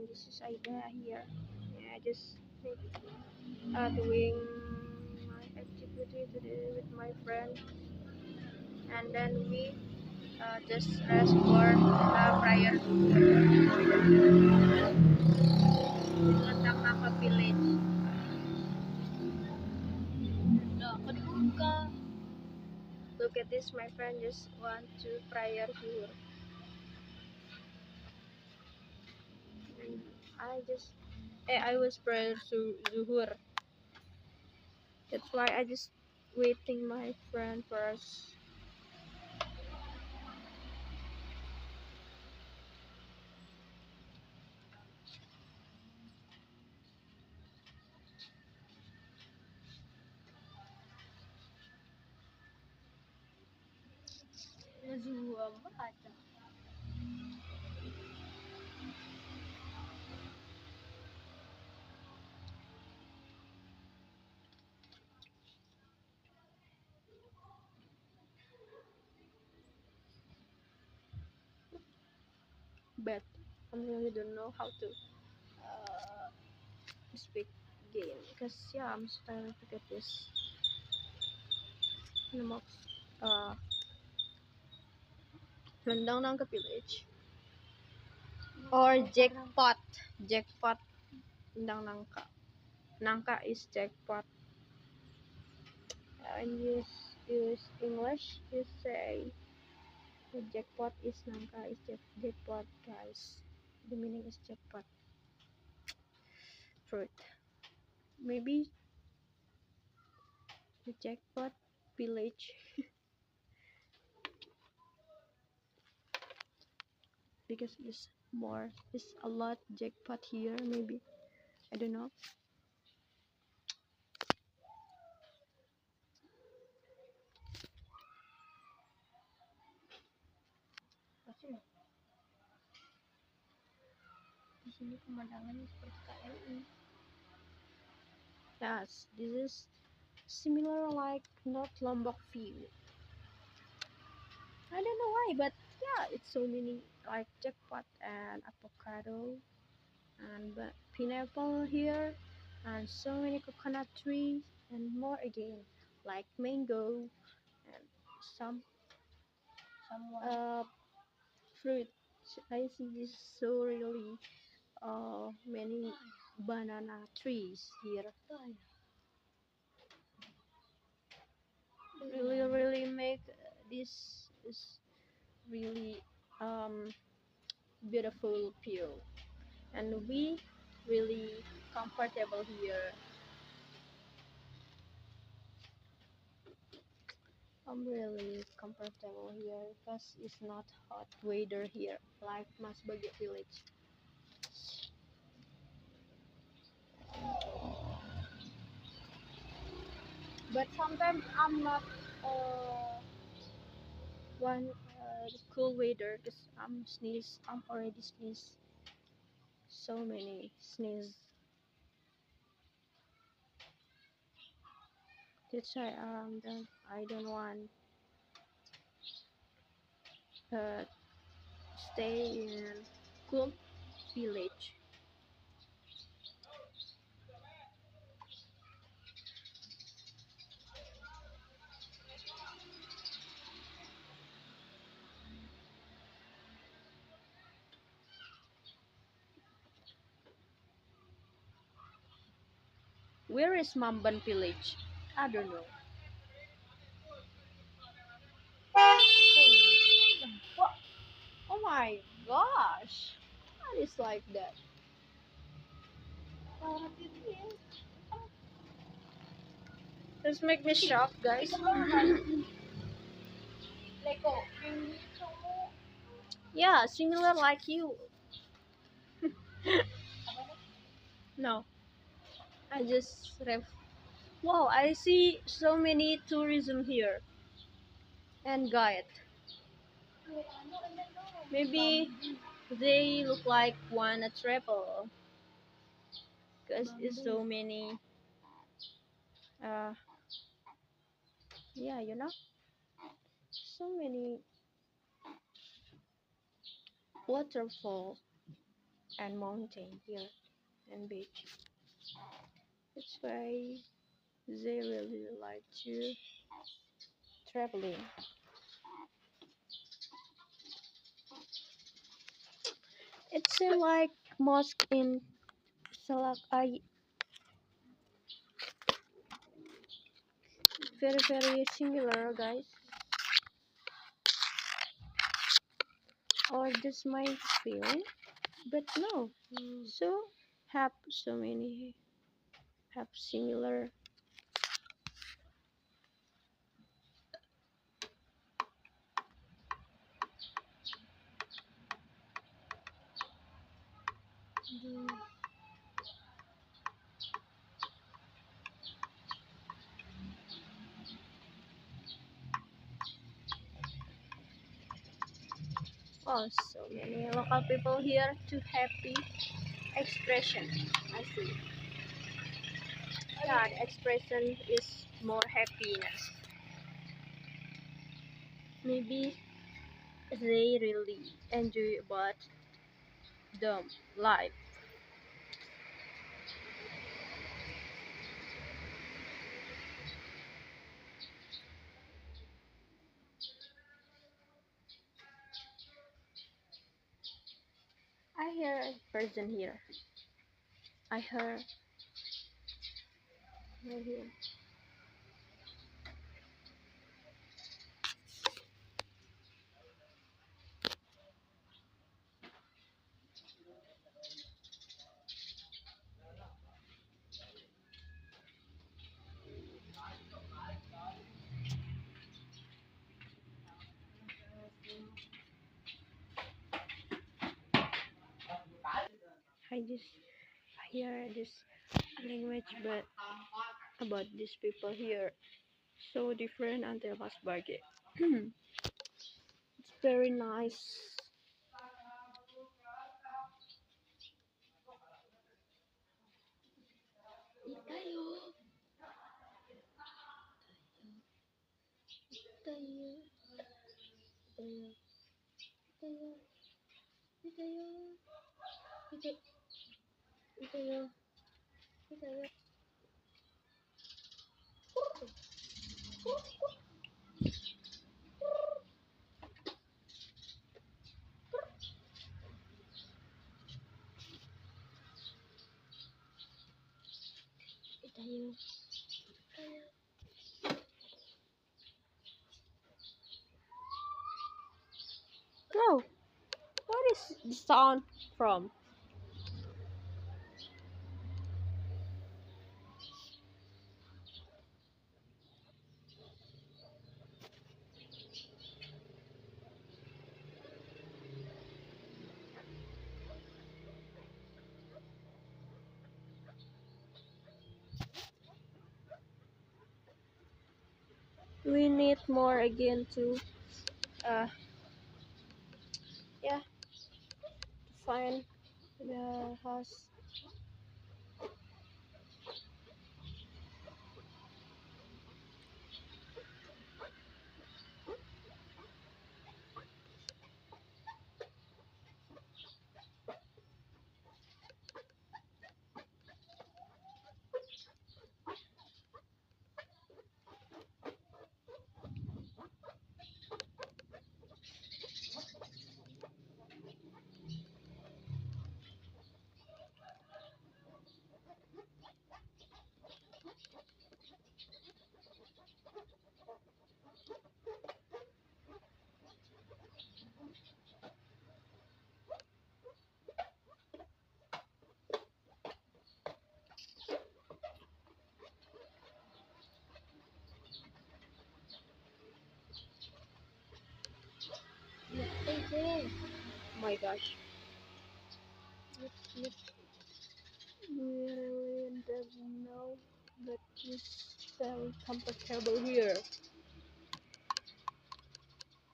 this is Aida here. Yeah, just doing my activity today with my friend, and then we just rest for prior to Takaka village. Look at this, my friend just want to prayer here. And I was prayer to Zuhur. That's why I just waiting my friend first. But I really don't know how to speak game because yeah, I'm starting to get this Namox Rendang Nangka village or jackpot Rendang Nangka. Nangka is jackpot. And use English, you say the jackpot is Nangka is jackpot, guys. The meaning is jackpot fruit. Maybe the jackpot village because it's a lot jackpot here. Maybe I don't know. Di sini pemandangannya seperti KLI. Yes, this is similar like North Lombok view. I don't know why, but yeah, it's so many like jackpot and avocado and pineapple here, and so many coconut trees and more again, like mango and some fruit. I see this so really many banana trees here. Really make this is really beautiful view, and we really comfortable here. I'm really comfortable here because it's not hot weather here like Masbagit village. But sometimes I'm not one cool weather because I'm already sneeze so many sneeze. That's why I don't want uh stay in cool village. Where is Mamban village? I don't know. Oh my gosh! What is like that? This make me shocked, guys. Yeah, similar like you. No, I just wow, I see so many tourism here and guide. Maybe they look like wanna travel because it's so many. Uh, yeah, so many waterfall. and mountain here and beach. That's why they really like to traveling. It's like mosque in Salak. Very very similar, guys. Or just my feeling, but no. So have so many have similar. Oh, so many local people here to happy expression. I see. Yeah, the expression is more happiness. Maybe they really enjoy about the life. I hear a person here. I heard. I hear. I just hear this language, but about these people here, so different until last bargain. It's very nice. Itayo, Itayo, Itayo, Itayo, Itayo, Itayo, Itayo, Itayo, Itayo, Itayo. No, what is the sound from? We need more again to, uh, yeah, to find the house. Okay. Oh my gosh. Yep, we really don't know, but it's very comfortable here.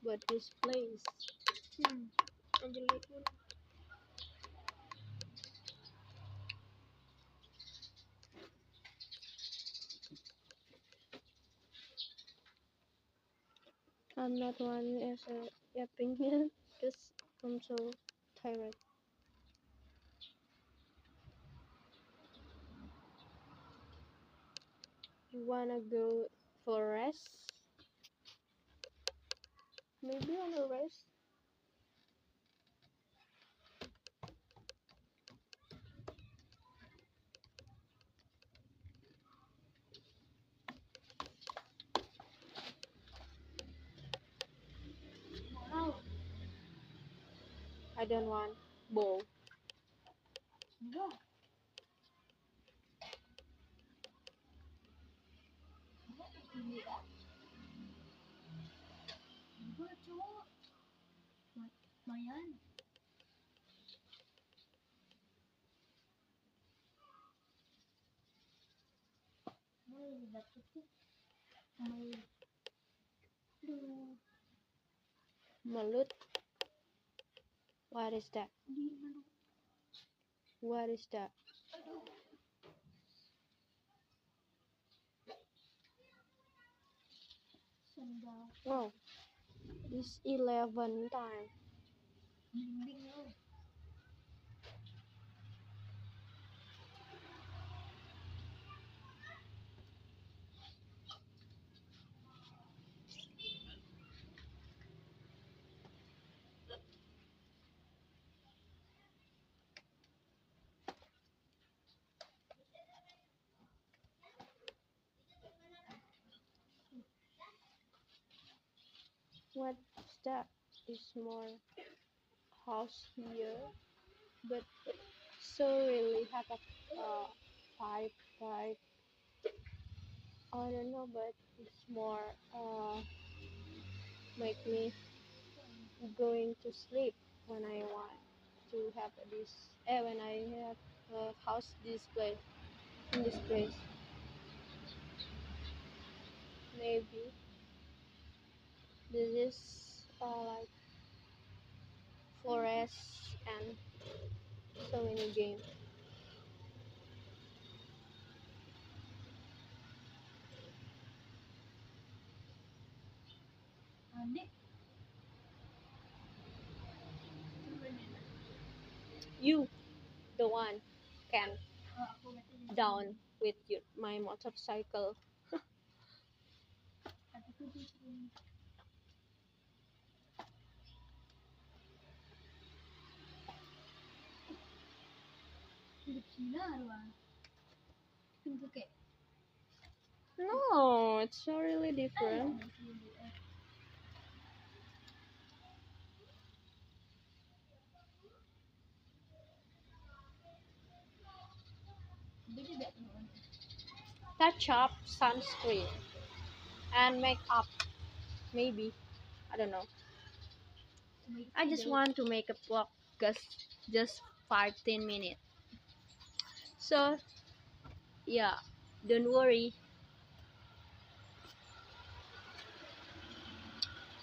But this place, hmm, Angelique, I'm not one as a yapping here because I'm so tired. You wanna go for a rest? Maybe on a rest. Wow. I don't want bowl. Enggak. Ini ya. Enggak, cowok. Lumayan. Mau dapat tuh. Mau. Aduh. Malut. What is that? Di mana? What is that? Aduh. Sandal. Oh, it's 11 time. Bimbing lo. What's that? Is more house here, but so really have a pipe. I don't know, but it's more make me going to sleep when I want to have this. When I have a house display in this place, maybe this is like forest and so many games. Adik. You, the one, can Oh, aku berarti di down sini. with my motorcycle. Aku di sini. Hidup sini lah. Pintu kayak. No, it's so really different. Beda tak teman? Touch up, sunscreen, and makeup. Maybe. I don't know. I just want to make a vlog just 5-10 minutes. So yeah, don't worry.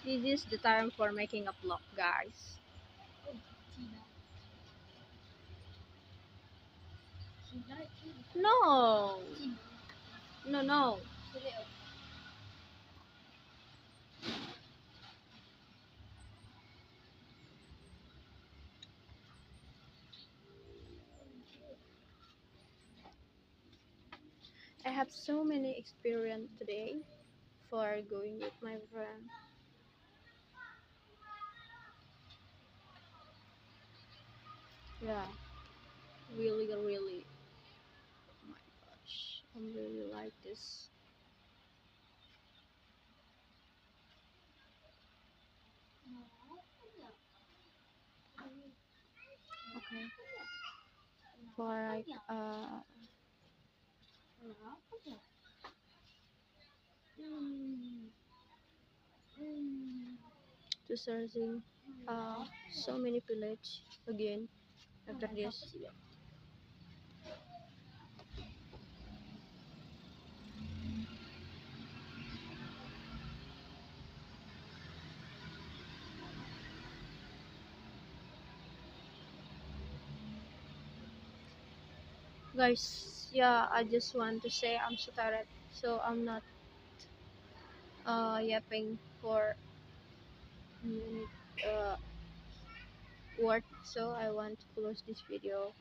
This is the time for making a vlog, guys. Oh, Cina. Cina itu. No, Cina. no. Sulit. I have so many experience today for going with my friend. Yeah, really. Oh my gosh, I really like this. Okay, for like Kenapa ya? to searching so many village again after this. Guys, yeah, I just want to say I'm so tired, so I'm not yapping for minute word, so I want to close this video.